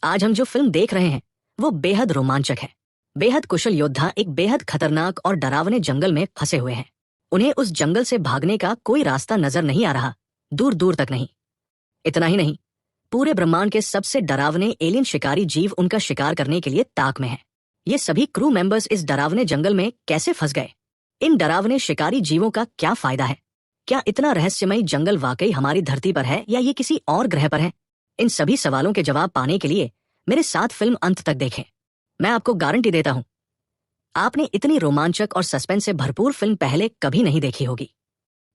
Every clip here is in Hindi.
आज हम जो फिल्म देख रहे हैं वो बेहद रोमांचक है। बेहद कुशल योद्धा एक बेहद खतरनाक और डरावने जंगल में फंसे हुए हैं। उन्हें उस जंगल से भागने का कोई रास्ता नजर नहीं आ रहा, दूर दूर तक नहीं। इतना ही नहीं, पूरे ब्रह्मांड के सबसे डरावने एलियन शिकारी जीव उनका शिकार करने के लिए ताक में है। ये सभी क्रू मेंबर्स इस डरावने जंगल में कैसे फंस गए? इन डरावने शिकारी जीवों का क्या फायदा है? क्या इतना रहस्यमयी जंगल वाकई हमारी धरती पर है या ये किसी और ग्रह पर है? इन सभी सवालों के जवाब पाने के लिए मेरे साथ फिल्म अंत तक देखें। मैं आपको गारंटी देता हूं, आपने इतनी रोमांचक और सस्पेंस से भरपूर फिल्म पहले कभी नहीं देखी होगी।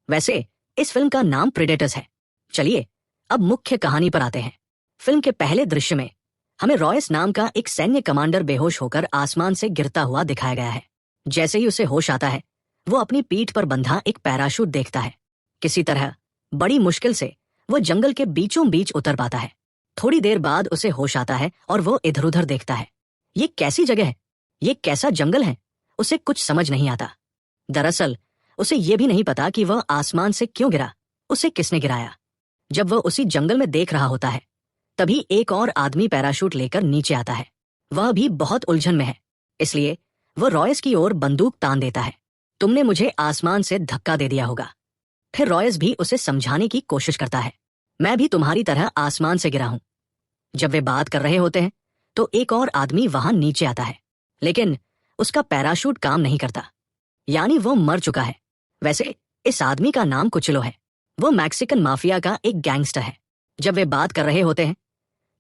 वैसे इस फिल्म का नाम प्रेडेटर्स है। चलिए अब मुख्य कहानी पर आते हैं। फिल्म के पहले दृश्य में हमें रॉयस नाम का एक सैन्य कमांडर बेहोश होकर आसमान से गिरता हुआ दिखाया गया है। जैसे ही उसे होश आता है, वो अपनी पीठ पर बंधा एक पैराशूट देखता है। किसी तरह बड़ी मुश्किल से वो जंगल के बीचों बीच उतर पाता है। थोड़ी देर बाद उसे होश आता है और वो इधर उधर देखता है। ये कैसी जगह है? ये कैसा जंगल है? उसे कुछ समझ नहीं आता। दरअसल उसे ये भी नहीं पता कि वह आसमान से क्यों गिरा, उसे किसने गिराया। जब वह उसी जंगल में देख रहा होता है, तभी एक और आदमी पैराशूट लेकर नीचे आता है। वह भी बहुत उलझन में है, इसलिए वह रॉयस की ओर बंदूक तान देता है। तुमने मुझे आसमान से धक्का दे दिया होगा। फिर रॉयस भी उसे समझाने की कोशिश करता है, मैं भी तुम्हारी तरह आसमान से गिरा हूं। जब वे बात कर रहे होते हैं तो एक और आदमी वहां नीचे आता है, लेकिन उसका पैराशूट काम नहीं करता, यानी वो मर चुका है। वैसे इस आदमी का नाम कुचलो है। वो मैक्सिकन माफिया का एक गैंगस्टर है। जब वे बात कर रहे होते हैं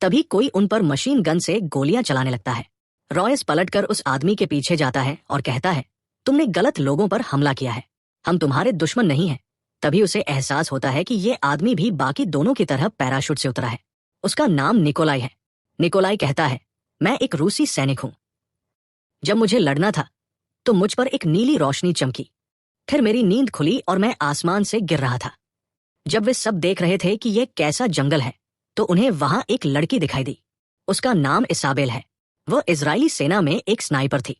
तभी कोई उन पर मशीन गन से गोलियां चलाने लगता है। रॉयस पलटकर उस आदमी के पीछे जाता है और कहता है, तुमने गलत लोगों पर हमला किया है, हम तुम्हारे दुश्मन नहीं हैं। तभी उसे एहसास होता है कि ये आदमी भी बाकी दोनों की तरह पैराशूट से उतरा है। उसका नाम निकोलाई है। निकोलाई कहता है, मैं एक रूसी सैनिक हूं। जब मुझे लड़ना था तो मुझ पर एक नीली रोशनी चमकी, फिर मेरी नींद खुली और मैं आसमान से गिर रहा था। जब वे सब देख रहे थे कि यह कैसा जंगल है, तो उन्हें वहां एक लड़की दिखाई दी। उसका नाम इसाबेल है। वह इजरायली सेना में एक स्नाइपर थी।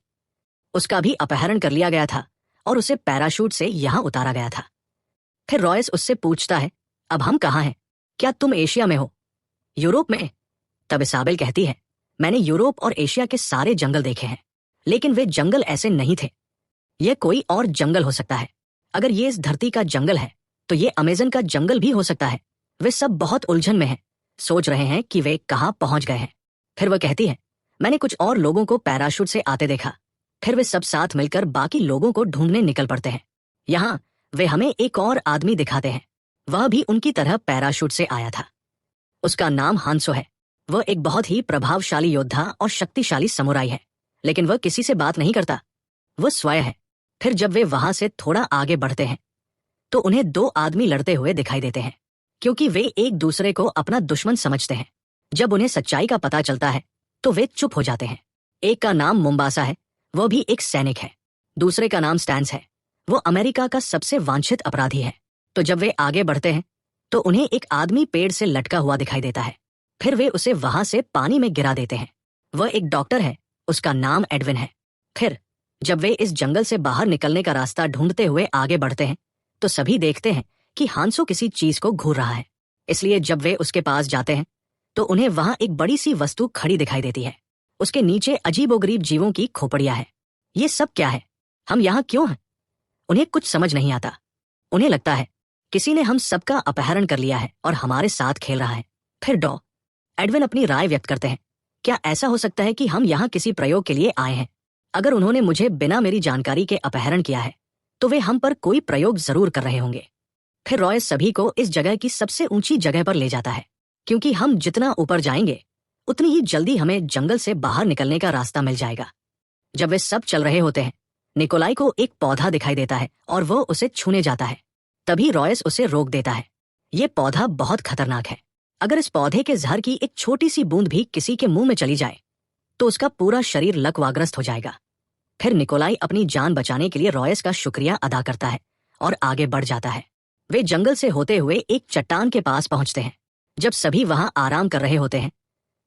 उसका भी अपहरण कर लिया गया था और उसे पैराशूट से यहां उतारा गया था। फिर रॉयस उससे पूछता है, अब हम कहाँ हैं? क्या तुम एशिया में हो? यूरोप में? तब इसाबेल कहती है, मैंने यूरोप और एशिया के सारे जंगल देखे हैं, लेकिन वे जंगल ऐसे नहीं थे। यह कोई और जंगल हो सकता है। अगर ये इस धरती का जंगल है तो ये अमेज़न का जंगल भी हो सकता है। वे सब बहुत उलझन में हैं, सोच रहे हैं कि वे कहाँ पहुंच गए हैं। फिर वह कहती है, मैंने कुछ और लोगों को पैराशूट से आते देखा। फिर वे सब साथ मिलकर बाकी लोगों को ढूंढने निकल पड़ते हैं। यहाँ वे हमें एक और आदमी दिखाते हैं। वह भी उनकी तरह पैराशूट से आया था। उसका नाम हांसो है। वह एक बहुत ही प्रभावशाली योद्धा और शक्तिशाली समुराई है, लेकिन वह किसी से बात नहीं करता। वह स्वयं है। फिर जब वे वहां से थोड़ा आगे बढ़ते हैं तो उन्हें दो आदमी लड़ते हुए दिखाई देते हैं, क्योंकि वे एक दूसरे को अपना दुश्मन समझते हैं। जब उन्हें सच्चाई का पता चलता है तो वे चुप हो जाते हैं। एक का नाम मुम्बासा है, वह भी एक सैनिक है। दूसरे का नाम स्टैंस है, वो अमेरिका का सबसे वांछित अपराधी है। तो जब वे आगे बढ़ते हैं तो उन्हें एक आदमी पेड़ से लटका हुआ दिखाई देता है। फिर वे उसे वहां से पानी में गिरा देते हैं। वह एक डॉक्टर है, उसका नाम एडविन है। फिर जब वे इस जंगल से बाहर निकलने का रास्ता ढूंढते हुए आगे बढ़ते हैं तो सभी देखते हैं कि हांसो किसी चीज को घूर रहा है। इसलिए जब वे उसके पास जाते हैं तो उन्हें वहां एक बड़ी सी वस्तु खड़ी दिखाई देती है। उसके नीचे अजीबोगरीब जीवों की खोपड़ियां हैं। ये सब क्या है? हम यहाँ क्यों हैं? उन्हें कुछ समझ नहीं आता। उन्हें लगता है किसी ने हम सबका अपहरण कर लिया है और हमारे साथ खेल रहा है। फिर एडविन अपनी राय व्यक्त करते हैं, क्या ऐसा हो सकता है कि हम यहाँ किसी प्रयोग के लिए आए हैं? अगर उन्होंने मुझे बिना मेरी जानकारी के अपहरण किया है तो वे हम पर कोई प्रयोग जरूर कर रहे होंगे। फिर रॉयस सभी को इस जगह की सबसे ऊंची जगह पर ले जाता है, क्योंकि हम जितना ऊपर जाएंगे उतनी ही जल्दी हमें जंगल से बाहर निकलने का रास्ता मिल जाएगा। जब वे सब चल रहे होते हैं, निकोलाई को एक पौधा दिखाई देता है और वो उसे छूने जाता है। तभी रॉयस उसे रोक देता है। ये पौधा बहुत खतरनाक है। अगर इस पौधे के जहर की एक छोटी सी बूंद भी किसी के मुंह में चली जाए तो उसका पूरा शरीर लकवाग्रस्त हो जाएगा। फिर निकोलाई अपनी जान बचाने के लिए रॉयस का शुक्रिया अदा करता है और आगे बढ़ जाता है। वे जंगल से होते हुए एक चट्टान के पास पहुंचते हैं। जब सभी वहां आराम कर रहे होते हैं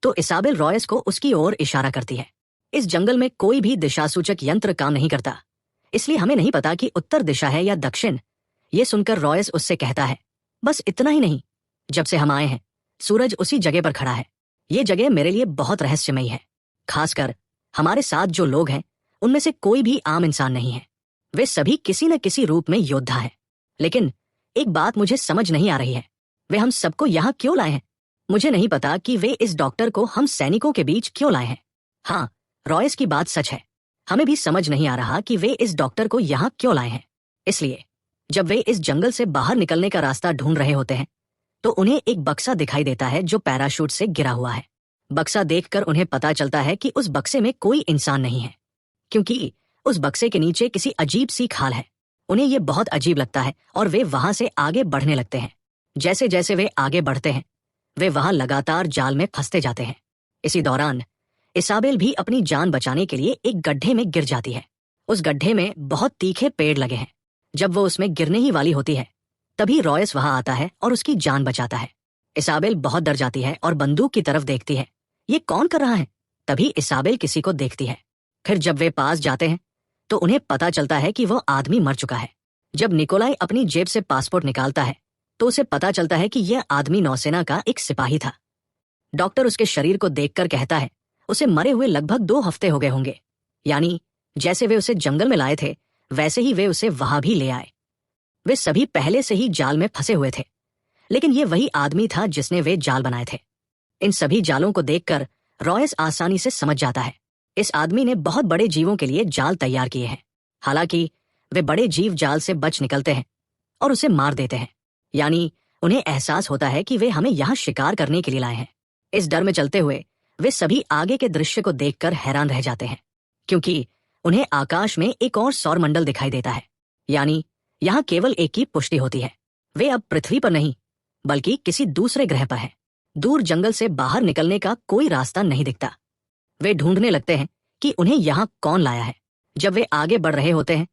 तो इसाबेल रॉयस को उसकी ओर इशारा करती है। इस जंगल में कोई भी दिशासूचक यंत्र काम नहीं करता, इसलिए हमें नहीं पता कि उत्तर दिशा है या दक्षिण। ये सुनकर रॉयस उससे कहता है, बस इतना ही नहीं, जब से हम आए हैं सूरज उसी जगह पर खड़ा है। ये जगह मेरे लिए बहुत रहस्यमयी है। खासकर हमारे साथ जो लोग हैं उनमें से कोई भी आम इंसान नहीं है। वे सभी किसी न किसी रूप में योद्धा हैं। लेकिन एक बात मुझे समझ नहीं आ रही है, वे हम सबको यहाँ क्यों लाए हैं? मुझे नहीं पता कि वे इस डॉक्टर को हम सैनिकों के बीच क्यों लाए हैं। हाँ, रॉयस की बात सच है। हमें भी समझ नहीं आ रहा कि वे इस डॉक्टर को यहाँ क्यों लाए हैं। इसलिए जब वे इस जंगल से बाहर निकलने का रास्ता ढूंढ रहे होते हैं तो उन्हें एक बक्सा दिखाई देता है जो पैराशूट से गिरा हुआ है। बक्सा देखकर उन्हें पता चलता है कि उस बक्से में कोई इंसान नहीं है, क्योंकि उस बक्से के नीचे किसी अजीब सी खाल है। उन्हें यह बहुत अजीब लगता है और वे वहां से आगे बढ़ने लगते हैं। जैसे जैसे वे आगे बढ़ते हैं वे वहां लगातार जाल में फंसते जाते हैं। इसी दौरान इसाबेल भी अपनी जान बचाने के लिए एक गड्ढे में गिर जाती है। उस गड्ढे में बहुत तीखे पेड़ लगे हैं। जब वो उसमें गिरने ही वाली होती है तभी रॉयस वहां आता है और उसकी जान बचाता है। इसाबेल बहुत डर जाती है और बंदूक की तरफ देखती है, ये कौन कर रहा है? तभी इसाबेल किसी को देखती है। फिर जब वे पास जाते हैं तो उन्हें पता चलता है कि वो आदमी मर चुका है। जब निकोलाई अपनी जेब से पासपोर्ट निकालता है तो उसे पता चलता है कि यह आदमी नौसेना का एक सिपाही था। डॉक्टर उसके शरीर को देखकर कहता है उसे मरे हुए लगभग 2 हफ्ते हो गए होंगे, यानी जैसे वे उसे जंगल में लाए थे वैसे ही वे उसे वहां भी ले आए। वे सभी पहले से ही जाल में फंसे हुए थे, लेकिन ये वही आदमी था जिसने वे जाल बनाए थे। इन सभी जालों को देखकर रॉयस आसानी से समझ जाता है इस आदमी ने बहुत बड़े जीवों के लिए जाल तैयार किए हैं। हालांकि वे बड़े जीव जाल से बच निकलते हैं और उसे मार देते हैं, यानी उन्हें एहसास होता है कि वे हमें यहाँ शिकार करने के लिए लाए हैं। इस डर में चलते हुए वे सभी आगे के दृश्य को देखकर हैरान रह जाते हैं, क्योंकि उन्हें आकाश में एक और सौरमंडल दिखाई देता है, यानी यहाँ केवल एक की पुष्टि होती है। वे अब पृथ्वी पर नहीं बल्कि किसी दूसरे ग्रह पर हैं। दूर जंगल से बाहर निकलने का कोई रास्ता नहीं दिखता। वे ढूंढने लगते हैं कि उन्हें यहाँ कौन लाया है। जब वे आगे बढ़ रहे होते हैं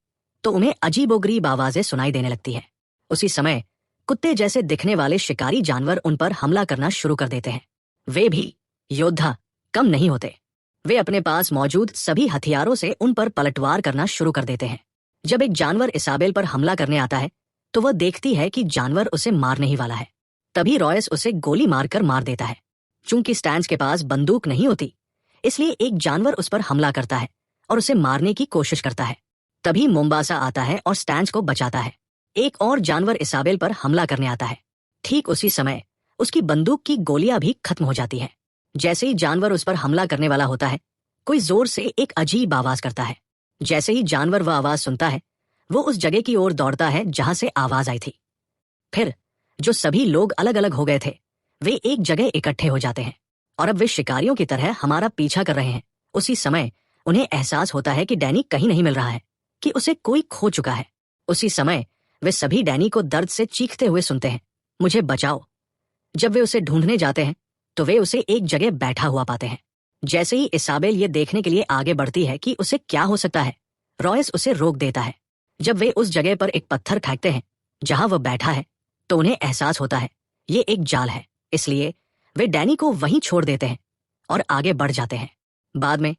तो उन्हें अजीबोगरीब आवाजें सुनाई देने लगती हैं। उसी समय कुत्ते जैसे दिखने वाले शिकारी जानवर उन पर हमला करना शुरू कर देते हैं। वे भी योद्धा कम नहीं होते। वे अपने पास मौजूद सभी हथियारों से उन पर पलटवार करना शुरू कर देते हैं। जब एक जानवर इसाबेल पर हमला करने आता है तो वह देखती है कि जानवर उसे मारने ही वाला है। तभी रॉयस उसे गोली मारकर मार देता है। चूंकि स्टैंस के पास बंदूक नहीं होती इसलिए एक जानवर उस पर हमला करता है और उसे मारने की कोशिश करता है। तभी मोम्बासा आता है और स्टैंस को बचाता है। एक और जानवर इसाबेल पर हमला करने आता है। ठीक उसी समय उसकी बंदूक की गोलियां भी खत्म हो जाती हैं। जैसे ही जानवर उस पर हमला करने वाला होता है कोई जोर से एक अजीब आवाज करता है। जैसे ही जानवर वह आवाज सुनता है वो उस जगह की ओर दौड़ता है जहां से आवाज आई थी। फिर जो सभी लोग अलग अलग हो गए थे वे एक जगह इकट्ठे हो जाते हैं और अब वे शिकारियों की तरह हमारा पीछा कर रहे हैं। उसी समय उन्हें एहसास होता है कि डैनी कहीं नहीं मिल रहा है, कि उसे कोई खो चुका है। उसी समय वे सभी डैनी को दर्द से चीखते हुए सुनते हैं, मुझे बचाओ। जब वे उसे ढूंढने जाते हैं तो वे उसे एक जगह बैठा हुआ पाते हैं। जैसे ही इसाबेल ये देखने के लिए आगे बढ़ती है कि उसे क्या हो सकता है, रॉयस उसे रोक देता है। जब वे उस जगह पर एक पत्थर फेंकते हैं जहां वह बैठा है तो उन्हें एहसास होता है ये एक जाल है, इसलिए वे डैनी को वहीं छोड़ देते हैं और आगे बढ़ जाते हैं। बाद में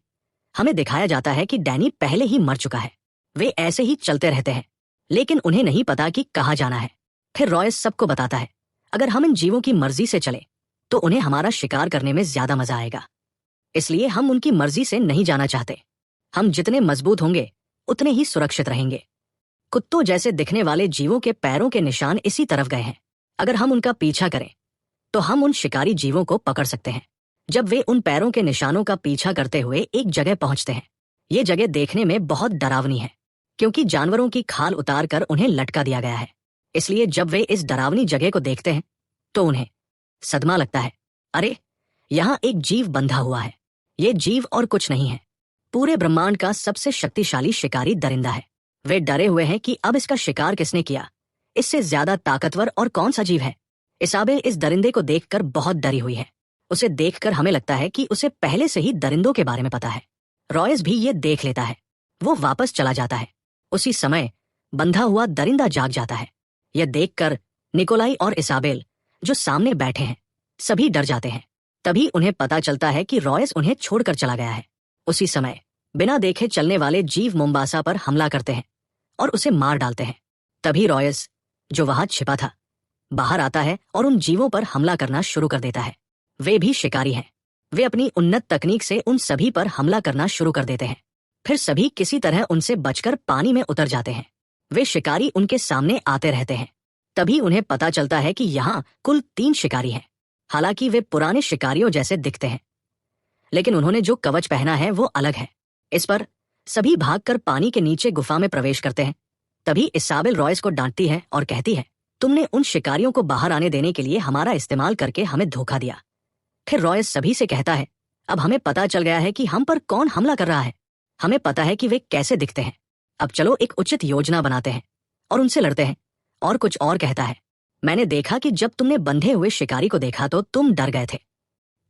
हमें दिखाया जाता है कि डैनी पहले ही मर चुका है। वे ऐसे ही चलते रहते हैं लेकिन उन्हें नहीं पता कि कहाँ जाना है। फिर रॉयस सबको बताता है अगर हम इन जीवों की मर्जी से चले तो उन्हें हमारा शिकार करने में ज्यादा मजा आएगा, इसलिए हम उनकी मर्जी से नहीं जाना चाहते। हम जितने मजबूत होंगे उतने ही सुरक्षित रहेंगे। कुत्तों जैसे दिखने वाले जीवों के पैरों के निशान इसी तरफ गए हैं। अगर हम उनका पीछा करें तो हम उन शिकारी जीवों को पकड़ सकते हैं। जब वे उन पैरों के निशानों का पीछा करते हुए एक जगह पहुंचते हैं, ये जगह देखने में बहुत डरावनी है क्योंकि जानवरों की खाल उतार कर उन्हें लटका दिया गया है। इसलिए जब वे इस डरावनी जगह को देखते हैं तो उन्हें सदमा लगता है। अरे, यहाँ एक जीव बंधा हुआ है। ये जीव और कुछ नहीं है, पूरे ब्रह्मांड का सबसे शक्तिशाली शिकारी दरिंदा है। वे डरे हुए हैं कि अब इसका शिकार किसने किया, इससे ज्यादा ताकतवर और कौन सा जीव है। इसाबेल इस दरिंदे को देखकर बहुत डरी हुई है। उसे देखकर हमें लगता है कि उसे पहले से ही दरिंदों के बारे में पता है। रॉयस भी ये देख लेता है। वो वापस चला जाता है। उसी समय बंधा हुआ दरिंदा जाग जाता है। यह देखकर निकोलाई और इसाबेल जो सामने बैठे हैं सभी डर जाते हैं। तभी उन्हें पता चलता है कि रॉयस उन्हें छोड़कर चला गया है। उसी समय बिना देखे चलने वाले जीव मोम्बासा पर हमला करते हैं और उसे मार डालते हैं। तभी रॉयस जो वहां छिपा था बाहर आता है और उन जीवों पर हमला करना शुरू कर देता है। वे भी शिकारी हैं वे अपनी उन्नत तकनीक से उन सभी पर हमला करना शुरू कर देते हैं। फिर सभी किसी तरह उनसे बचकर पानी में उतर जाते हैं। वे शिकारी उनके सामने आते रहते हैं। तभी उन्हें पता चलता है कि यहाँ कुल 3 शिकारी हैं। हालांकि वे पुराने शिकारियों जैसे दिखते हैं, लेकिन उन्होंने जो कवच पहना है वो अलग है। इस पर सभी भागकर पानी के नीचे गुफा में प्रवेश करते हैं। तभी इसाबेल रॉयस को डांटती है और कहती है, तुमने उन शिकारियों को बाहर आने देने के लिए हमारा इस्तेमाल करके हमें धोखा दिया। फिर रॉयस सभी से कहता है, अब हमें पता चल गया है कि हम पर कौन हमला कर रहा है। हमें पता है कि वे कैसे दिखते हैं। अब चलो एक उचित योजना बनाते हैं और उनसे लड़ते हैं। और कुछ और कहता है, मैंने देखा कि जब तुमने बंधे हुए शिकारी को देखा तो तुम डर गए थे।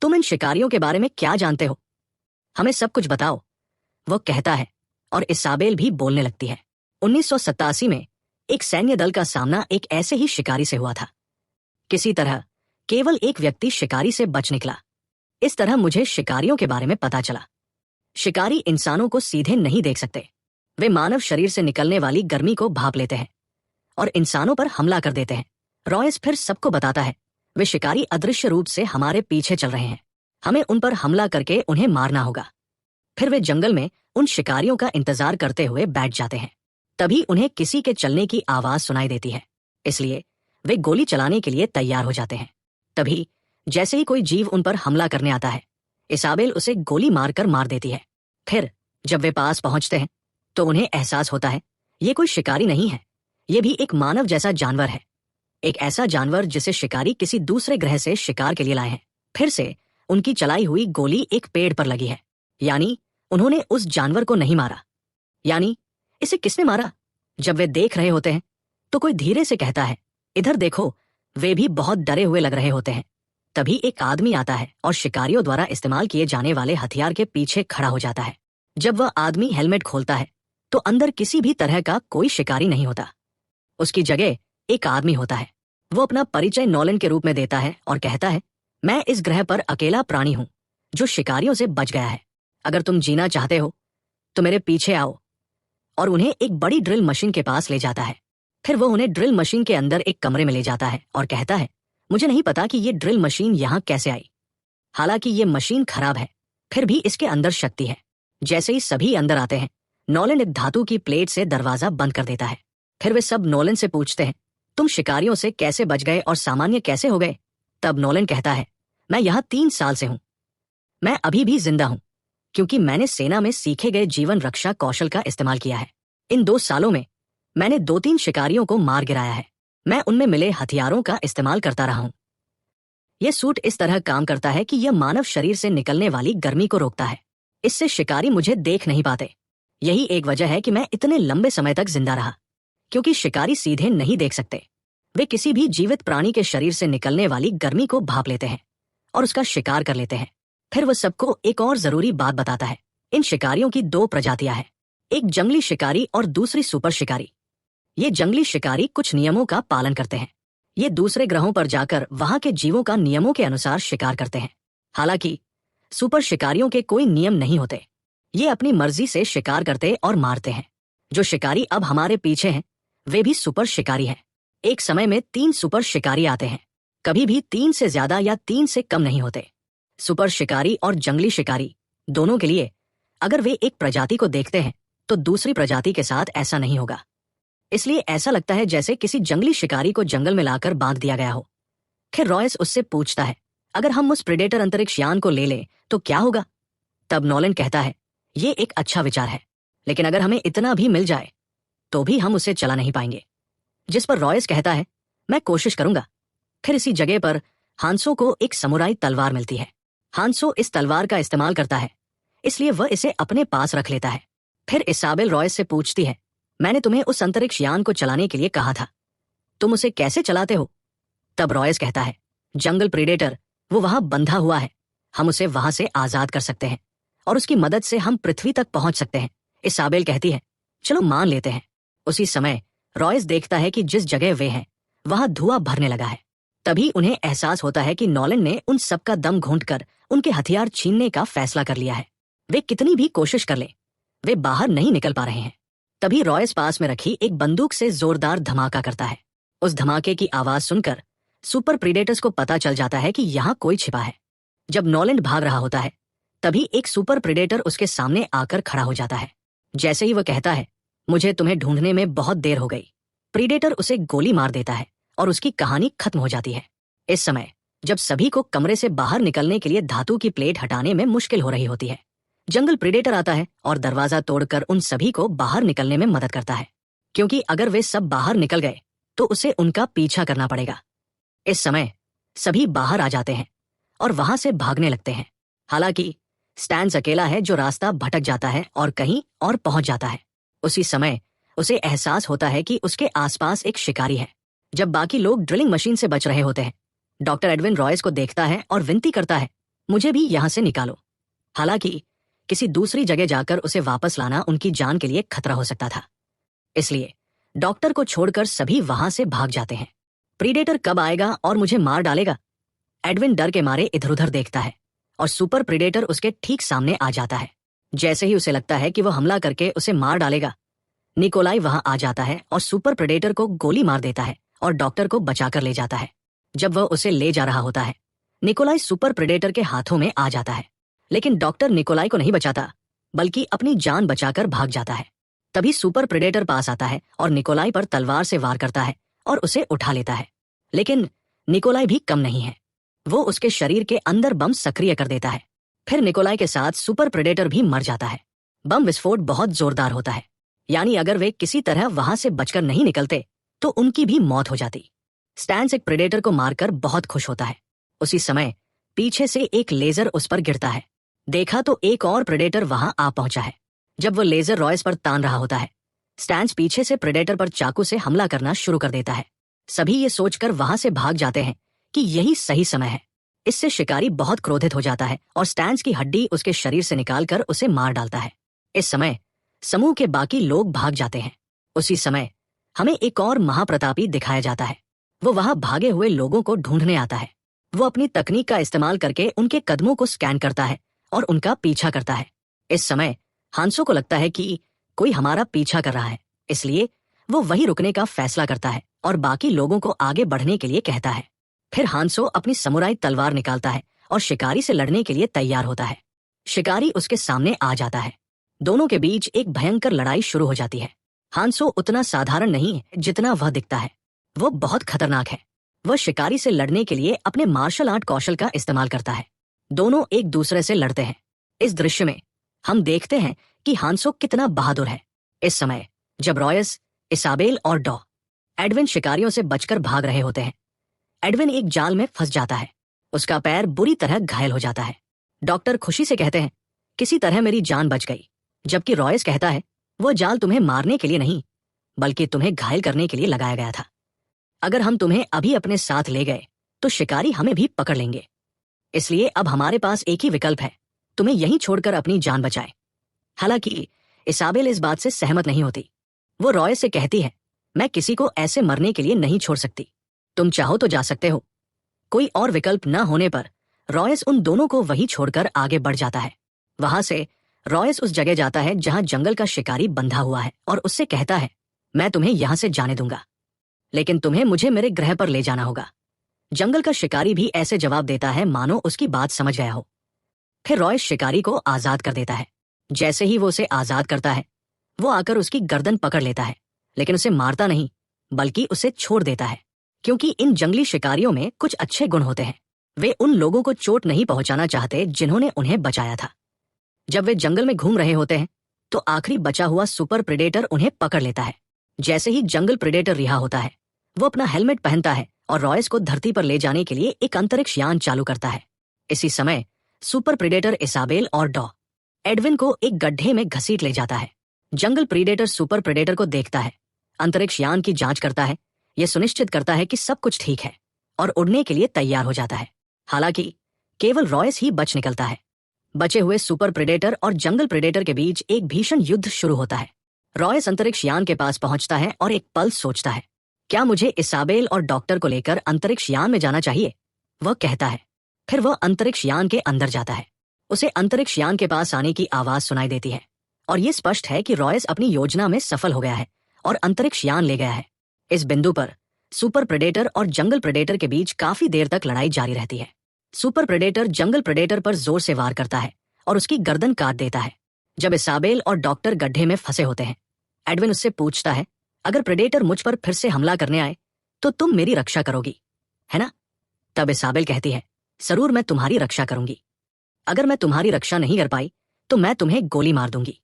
तुम इन शिकारियों के बारे में क्या जानते हो? हमें सब कुछ बताओ, वो कहता है। और इसाबेल भी बोलने लगती है। 1987 में एक सैन्य दल का सामना एक ऐसे ही शिकारी से हुआ था। किसी तरह केवल एक व्यक्ति शिकारी से बच निकला। इस तरह मुझे शिकारियों के बारे में पता चला। शिकारी इंसानों को सीधे नहीं देख सकते। वे मानव शरीर से निकलने वाली गर्मी को भाप लेते हैं और इंसानों पर हमला कर देते हैं। रॉयस फिर सबको बताता है, वे शिकारी अदृश्य रूप से हमारे पीछे चल रहे हैं। हमें उन पर हमला करके उन्हें मारना होगा। फिर वे जंगल में उन शिकारियों का इंतजार करते हुए बैठ जाते हैं। तभी उन्हें किसी के चलने की आवाज सुनाई देती है, इसलिए वे गोली चलाने के लिए तैयार हो जाते हैं। तभी जैसे ही कोई जीव उन पर हमला करने आता है, इसाबेल उसे गोली मारकर मार देती है। फिर जब वे पास पहुंचते हैं तो उन्हें एहसास होता है, ये कोई शिकारी नहीं है, ये भी एक मानव जैसा जानवर है। एक ऐसा जानवर जिसे शिकारी किसी दूसरे ग्रह से शिकार के लिए लाए हैं। फिर से उनकी चलाई हुई गोली एक पेड़ पर लगी है, यानी उन्होंने उस जानवर को नहीं मारा। यानी इसे किसने मारा? जब वे देख रहे होते हैं तो कोई धीरे से कहता है, इधर देखो। वे भी बहुत डरे हुए लग रहे होते हैं। तभी एक आदमी आता है और शिकारियों द्वारा इस्तेमाल किए जाने वाले हथियार के पीछे खड़ा हो जाता है। जब वह आदमी हेलमेट खोलता है तो अंदर किसी भी तरह का कोई शिकारी नहीं होता। उसकी जगह एक आदमी होता है। वो अपना परिचय नॉलन के रूप में देता है और कहता है, मैं इस ग्रह पर अकेला प्राणी हूं जो शिकारियों से बच गया है। अगर तुम जीना चाहते हो तो मेरे पीछे आओ। और उन्हें एक बड़ी ड्रिल मशीन के पास ले जाता है। फिर वो उन्हें ड्रिल मशीन के अंदर एक कमरे में ले जाता है और कहता है, मुझे नहीं पता कि ये ड्रिल मशीन यहाँ कैसे आई। हालांकि ये मशीन खराब है, फिर भी इसके अंदर शक्ति है। जैसे ही सभी अंदर आते हैं, नॉलन एक धातु की प्लेट से दरवाजा बंद कर देता है। फिर वे सब नॉलन से पूछते हैं, तुम शिकारियों से कैसे बच गए और सामान्य कैसे हो गए? तब नॉलन कहता है, मैं यहाँ 3 साल से हूं। मैं अभी भी जिंदा हूं क्योंकि मैंने सेना में सीखे गए जीवन रक्षा कौशल का इस्तेमाल किया है। इन 2 सालों में मैंने 2-3 शिकारियों को मार गिराया है। मैं उनमें मिले हथियारों का इस्तेमाल करता रहा हूं। यह सूट इस तरह काम करता है कि यह मानव शरीर से निकलने वाली गर्मी को रोकता है। इससे शिकारी मुझे देख नहीं पाते। यही एक वजह है कि मैं इतने लंबे समय तक जिंदा रहा, क्योंकि शिकारी सीधे नहीं देख सकते। वे किसी भी जीवित प्राणी के शरीर से निकलने वाली गर्मी को भाप लेते हैं और उसका शिकार कर लेते हैं। फिर वह सबको एक और जरूरी बात बताता है, इन शिकारियों की 2 प्रजातियां हैं, एक जंगली शिकारी और दूसरी सुपर शिकारी। ये जंगली शिकारी कुछ नियमों का पालन करते हैं। ये दूसरे ग्रहों पर जाकर वहां के जीवों का नियमों के अनुसार शिकार करते हैं। हालांकि सुपर शिकारियों के कोई नियम नहीं होते। ये अपनी मर्जी से शिकार करते और मारते हैं। जो शिकारी अब हमारे पीछे हैं वे भी सुपर शिकारी हैं। एक समय में 3 सुपर शिकारी आते हैं, कभी भी 3 से ज्यादा या 3 से कम नहीं होते। सुपर शिकारी और जंगली शिकारी दोनों के लिए अगर वे एक प्रजाति को देखते हैं तो दूसरी प्रजाति के साथ ऐसा नहीं होगा। इसलिए ऐसा लगता है जैसे किसी जंगली शिकारी को जंगल में लाकर बांध दिया गया हो। फिर रॉयस उससे पूछता है, अगर हम उस प्रेडेटर अंतरिक्ष यान को ले लें तो क्या होगा? तब नॉलन कहता है, ये एक अच्छा विचार है, लेकिन अगर हमें इतना भी मिल जाए तो भी हम उसे चला नहीं पाएंगे। जिस पर रॉयस कहता है, मैं कोशिश करूंगा। फिर इसी जगह पर हांसो को एक समुराई तलवार मिलती है। हांसो इस तलवार का इस्तेमाल करता है, इसलिए वह इसे अपने पास रख लेता है। फिर इसाबेल रॉयस से पूछती है, मैंने तुम्हें उस अंतरिक्ष यान को चलाने के लिए कहा था, तुम उसे कैसे चलाते हो? तब रॉयस कहता है, जंगल प्रेडेटर वो वहां बंधा हुआ है, हम उसे वहां से आजाद कर सकते हैं और उसकी मदद से हम पृथ्वी तक पहुंच सकते हैं। इसाबेल कहती है, चलो मान लेते हैं। उसी समय रॉयस देखता है कि जिस जगह वे हैं वहां धुआं भरने लगा है। तभी उन्हें एहसास होता है कि नॉलन ने उन सबका दम घोंटकर उनके हथियार छीनने का फैसला कर लिया है। वे कितनी भी कोशिश कर लें, वे बाहर नहीं निकल पा रहे हैं। तभी रॉयस पास में रखी एक बंदूक से जोरदार धमाका करता है। उस धमाके की आवाज सुनकर सुपर प्रीडेटर्स को पता चल जाता है कि यहाँ कोई छिपा है। जब नॉलैंड भाग रहा होता है तभी एक सुपर प्रेडेटर उसके सामने आकर खड़ा हो जाता है। जैसे ही वह कहता है, मुझे तुम्हें ढूंढने में बहुत देर हो गई, प्रीडेटर उसे गोली मार देता है और उसकी कहानी खत्म हो जाती है। इस समय जब सभी को कमरे से बाहर निकलने के लिए धातु की प्लेट हटाने में मुश्किल हो रही होती है, जंगल प्रीडेटर आता है और दरवाजा तोड़कर उन सभी को बाहर निकलने में मदद करता है, क्योंकि अगर वे सब बाहर निकल गए तो उसे उनका पीछा करना पड़ेगा। इस समय सभी बाहर आ जाते हैं और वहां से भागने लगते हैं। हालांकि स्टैन्स अकेला है जो रास्ता भटक जाता है और कहीं और पहुंच जाता है। उसी समय उसे एहसास होता है कि उसके आसपास एक शिकारी है। जब बाकी लोग ड्रिलिंग मशीन से बच रहे होते हैं, डॉक्टर एडविन रॉयस को देखता है और विनती करता है, मुझे भी यहां से निकालो। हालांकि किसी दूसरी जगह जाकर उसे वापस लाना उनकी जान के लिए खतरा हो सकता था, इसलिए डॉक्टर को छोड़कर सभी वहां से भाग जाते हैं। प्रीडेटर कब आएगा और मुझे मार डालेगा? एडविन डर के मारे इधर उधर देखता है और सुपर प्रीडेटर उसके ठीक सामने आ जाता है। जैसे ही उसे लगता है कि वह हमला करके उसे मार डालेगा, निकोलाई वहां आ जाता है और सुपर प्रेडेटर को गोली मार देता है और डॉक्टर को बचाकर ले जाता है। जब वह उसे ले जा रहा होता है, निकोलाई सुपर प्रेडेटर के हाथों में आ जाता है, लेकिन डॉक्टर निकोलाई को नहीं बचाता बल्कि अपनी जान बचाकर भाग जाता है। तभी सुपर प्रेडेटर पास आता है और निकोलाई पर तलवार से वार करता है और उसे उठा लेता है। लेकिन निकोलाई भी कम नहीं है, वो उसके शरीर के अंदर बम सक्रिय कर देता है। फिर निकोलाई के साथ सुपर प्रेडेटर भी मर जाता है। बम विस्फोट बहुत जोरदार होता है, यानी अगर वे किसी तरह वहां से बचकर नहीं निकलते तो उनकी भी मौत हो जाती। स्टैन्स एक प्रेडेटर को मारकर बहुत खुश होता है। उसी समय पीछे से एक लेजर उस पर गिरता है। देखा तो एक और प्रेडेटर वहां आ पहुंचा है। जब वो लेजर रॉयस पर तान रहा होता है, स्टैन्स पीछे से प्रेडेटर पर चाकू से हमला करना शुरू कर देता है। सभी ये सोचकर वहां से भाग जाते हैं कि यही सही समय है। इससे शिकारी बहुत क्रोधित हो जाता है और स्टैन्स की हड्डी उसके शरीर से निकालकर उसे मार डालता है। इस समय समूह के बाकी लोग भाग जाते हैं। उसी समय हमें एक और महाप्रतापी दिखाया जाता है। वो वहां भागे हुए लोगों को ढूंढने आता है। वो अपनी तकनीक का इस्तेमाल करके उनके कदमों को स्कैन करता है और उनका पीछा करता है। इस समय हांसो को लगता है कि कोई हमारा पीछा कर रहा है, इसलिए वो वहीं रुकने का फैसला करता है और बाकी लोगों को आगे बढ़ने के लिए कहता है। फिर हांसो अपनी समुराई तलवार निकालता है और शिकारी से लड़ने के लिए तैयार होता है। शिकारी उसके सामने आ जाता है। दोनों के बीच एक भयंकर लड़ाई शुरू हो जाती है। हांसो उतना साधारण नहीं है जितना वह दिखता है। वो बहुत खतरनाक है। वह शिकारी से लड़ने के लिए अपने मार्शल आर्ट कौशल का इस्तेमाल करता है। दोनों एक दूसरे से लड़ते हैं। इस दृश्य में हम देखते हैं कि हांसो कितना बहादुर है। इस समय जब रॉयस, इसाबेल और डॉ एडविन शिकारियों से बचकर भाग रहे होते हैं, एडविन एक जाल में फंस जाता है। उसका पैर बुरी तरह घायल हो जाता है। डॉक्टर खुशी से कहते हैं, किसी तरह मेरी जान बच गई, जबकि रॉयस कहता है, वो जाल तुम्हें मारने के लिए नहीं बल्कि तुम्हें घायल करने के लिए लगाया गया था। अगर हम तुम्हें अभी अपने साथ ले गए तो शिकारी हमें भी पकड़ लेंगे, इसलिए अब हमारे पास एक ही विकल्प है, तुम्हें यहीं छोड़कर अपनी जान बचाए। हालांकि इसाबेल इस बात से सहमत नहीं होती। वो रॉयस से कहती है, मैं किसी को ऐसे मरने के लिए नहीं छोड़ सकती। तुम चाहो तो जा सकते हो। कोई और विकल्प न होने पर रॉयस उन दोनों को वहीं छोड़कर आगे बढ़ जाता है। वहां से रॉयस उस जगह जाता है जहां जंगल का शिकारी बंधा हुआ है और उससे कहता है, मैं तुम्हें यहां से जाने दूंगा, लेकिन तुम्हें मुझे मेरे ग्रह पर ले जाना होगा। जंगल का शिकारी भी ऐसे जवाब देता है मानो उसकी बात समझ गया हो। फिर रॉयस शिकारी को आजाद कर देता है। जैसे ही वो उसे आजाद करता है, वो आकर उसकी गर्दन पकड़ लेता है, लेकिन उसे मारता नहीं बल्कि उसे छोड़ देता है, क्योंकि इन जंगली शिकारियों में कुछ अच्छे गुण होते हैं। वे उन लोगों को चोट नहीं पहुंचाना चाहते जिन्होंने उन्हें बचाया था। जब वे जंगल में घूम रहे होते हैं तो आखिरी बचा हुआ सुपर प्रेडेटर उन्हें पकड़ लेता है। जैसे ही जंगल प्रेडेटर रिहा होता है, वो अपना हेलमेट पहनता है और रॉयस को धरती पर ले जाने के लिए एक अंतरिक्ष यान चालू करता है। इसी समय सुपर प्रेडेटर इसाबेल और डॉ एडविन को एक गड्ढे में घसीट ले जाता है। जंगल प्रेडेटर सुपर प्रेडेटर को देखता है, अंतरिक्ष यान की जांच करता है, यह सुनिश्चित करता है कि सब कुछ ठीक है और उड़ने के लिए तैयार हो जाता है। हालांकि केवल रॉयस ही बच निकलता है। बचे हुए सुपर प्रेडेटर और जंगल प्रेडेटर के बीच एक भीषण युद्ध शुरू होता है। रॉयस अंतरिक्ष यान के पास पहुंचता है और एक पल सोचता है, क्या मुझे इसाबेल और डॉक्टर को लेकर अंतरिक्ष यान में जाना चाहिए? वह कहता है। फिर वह अंतरिक्ष यान के अंदर जाता है। उसे अंतरिक्ष यान के पास आने की आवाज सुनाई देती है और यह स्पष्ट है कि रॉयस अपनी योजना में सफल हो गया है और अंतरिक्ष यान ले गया है। इस बिंदु पर सुपर प्रेडेटर और जंगल प्रेडेटर के बीच काफी देर तक लड़ाई जारी रहती है। सुपर प्रेडेटर जंगल प्रेडेटर पर जोर से वार करता है और उसकी गर्दन काट देता है। जब इसाबेल और डॉक्टर गड्ढे में फंसे होते हैं, एडविन उससे पूछता है, अगर प्रेडेटर मुझ पर फिर से हमला करने आए तो तुम मेरी रक्षा करोगी, है ना? तब इसाबेल कहती है, जरूर मैं तुम्हारी रक्षा करूंगी। अगर मैं तुम्हारी रक्षा नहीं कर पाई तो मैं तुम्हें गोली मार दूंगी,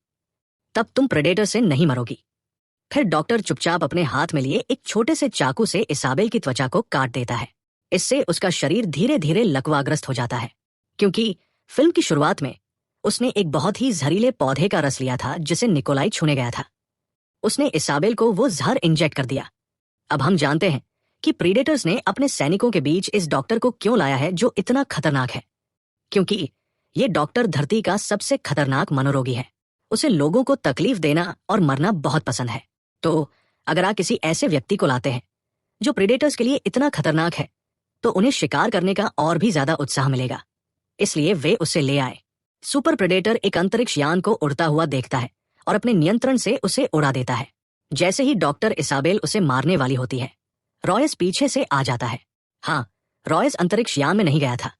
तब तुम प्रेडेटर से नहीं मरोगी। फिर डॉक्टर चुपचाप अपने हाथ में लिए एक छोटे से चाकू से इसाबेल की त्वचा को काट देता है। इससे उसका शरीर धीरे धीरे लकवाग्रस्त हो जाता है, क्योंकि फिल्म की शुरुआत में उसने एक बहुत ही जहरीले पौधे का रस लिया था जिसे निकोलाई छूने गया था। उसने इसाबेल को वो जहर इंजेक्ट कर दिया। अब हम जानते हैं कि प्रीडेटर्स ने अपने सैनिकों के बीच इस डॉक्टर को क्यों लाया है जो इतना खतरनाक है, क्योंकि ये डॉक्टर धरती का सबसे खतरनाक मनोरोगी है। उसे लोगों को तकलीफ देना और मरना बहुत पसंद है। तो अगर आप किसी ऐसे व्यक्ति को लाते हैं जो प्रीडेटर्स के लिए इतना खतरनाक है, तो उन्हें शिकार करने का और भी ज्यादा उत्साह मिलेगा। इसलिए वे उसे ले आए। सुपर प्रेडेटर एक अंतरिक्ष यान को उड़ता हुआ देखता है और अपने नियंत्रण से उसे उड़ा देता है। जैसे ही डॉक्टर इसाबेल उसे मारने वाली होती है, रॉयस पीछे से आ जाता है। हाँ, रॉयस अंतरिक्ष यान में नहीं गया था।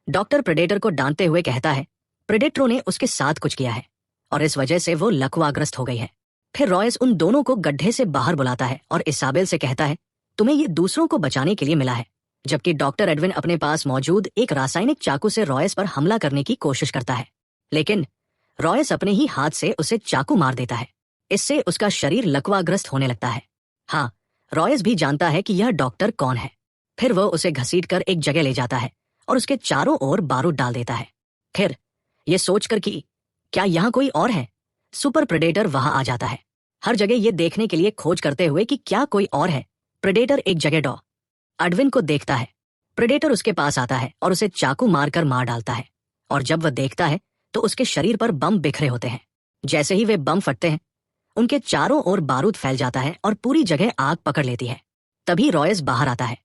डॉक्टर प्रेडेटर को डांटते हुए कहता है, प्रेडेटरों ने उसके साथ कुछ किया है और इस वजह से वो लकवाग्रस्त हो गई है। फिर रॉयस उन दोनों को गड्ढे से बाहर बुलाता है और इसाबेल से कहता है, तुम्हें ये दूसरों को बचाने के लिए मिला है। जबकि डॉक्टर एडविन अपने पास मौजूद एक रासायनिक चाकू से रॉयस पर हमला करने की कोशिश करता है, लेकिन रॉयस अपने ही हाथ से उसे चाकू मार देता है। इससे उसका शरीर लकवाग्रस्त होने लगता है। हाँ, रॉयस भी जानता है कि यह डॉक्टर कौन है। फिर वह उसे घसीटकर एक जगह ले जाता है और उसके चारों ओर बारूद डाल देता है। फिर यह सोचकर कि क्या यहाँ कोई और है, सुपर प्रेडेटर वहां आ जाता है। हर जगह ये देखने के लिए खोज करते हुए कि क्या कोई और है, प्रेडेटर एक जगह डॉ एडविन को देखता है। प्रेडेटर उसके पास आता है और उसे चाकू मारकर मार डालता है। और जब वह देखता है तो उसके शरीर पर बम बिखरे होते हैं। जैसे ही वे बम फटते हैं, उनके चारों ओर बारूद फैल जाता है और पूरी जगह आग पकड़ लेती है। तभी रॉयस बाहर आता है।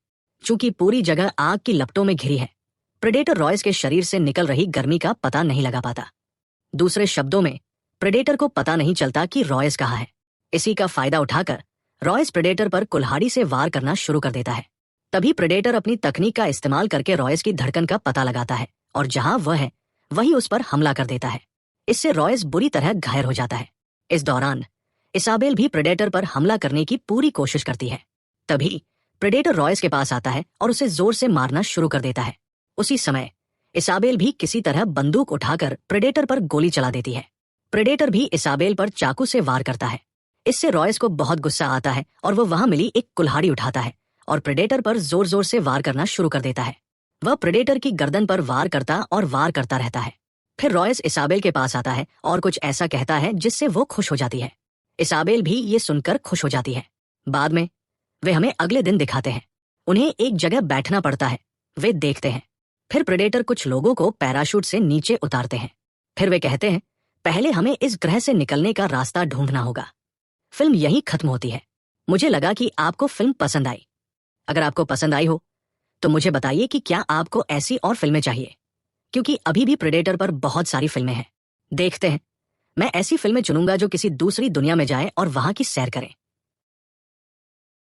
चूंकि पूरी जगह आग की लपटों में घिरी है, प्रेडेटर रॉयस के शरीर से निकल रही गर्मी का पता नहीं लगा पाता। दूसरे शब्दों में, प्रेडेटर को पता नहीं चलता कि रॉयस कहाँ है। इसी का फायदा उठाकर रॉयस प्रेडेटर पर कुल्हाड़ी से वार करना शुरू कर देता है। तभी प्रेडेटर अपनी तकनीक का इस्तेमाल करके रॉयस की धड़कन का पता लगाता है और जहां वह है वही उस पर हमला कर देता है। इससे रॉयस बुरी तरह घायल हो जाता है। इस दौरान इसाबेल भी प्रेडेटर पर हमला करने की पूरी कोशिश करती है। तभी प्रेडेटर रॉयस के पास आता है और उसे जोर से मारना शुरू कर देता है। उसी समय इसाबेल भी किसी तरह बंदूक उठाकर प्रेडेटर पर गोली चला देती है। प्रेडेटर भी इसाबेल पर चाकू से वार करता है। इससे रॉयस को बहुत गुस्सा आता है और वह वहां मिली एक कुल्हाड़ी उठाता है और प्रेडेटर पर जोर जोर से वार करना शुरू कर देता है। वह प्रेडेटर की गर्दन पर वार करता रहता है। फिर रॉयस इसाबेल के पास आता है और कुछ ऐसा कहता है जिससे वो खुश हो जाती है। इसाबेल भी ये सुनकर खुश हो जाती है। बाद में वे हमें अगले दिन दिखाते हैं। उन्हें एक जगह बैठना पड़ता है। वे देखते हैं। फिर प्रेडेटर कुछ लोगों को पैराशूट से नीचे उतारते हैं। फिर वे कहते हैं, पहले हमें इस ग्रह से निकलने का रास्ता ढूंढना होगा। फिल्म यहीं खत्म होती है। मुझे लगा कि आपको फिल्म पसंद आई। अगर आपको पसंद आई हो तो मुझे बताइए कि क्या आपको ऐसी और फिल्में चाहिए, क्योंकि अभी भी प्रेडेटर पर बहुत सारी फिल्में हैं। देखते हैं, मैं ऐसी फिल्में चुनूंगा जो किसी दूसरी दुनिया में जाए और वहां की सैर करें।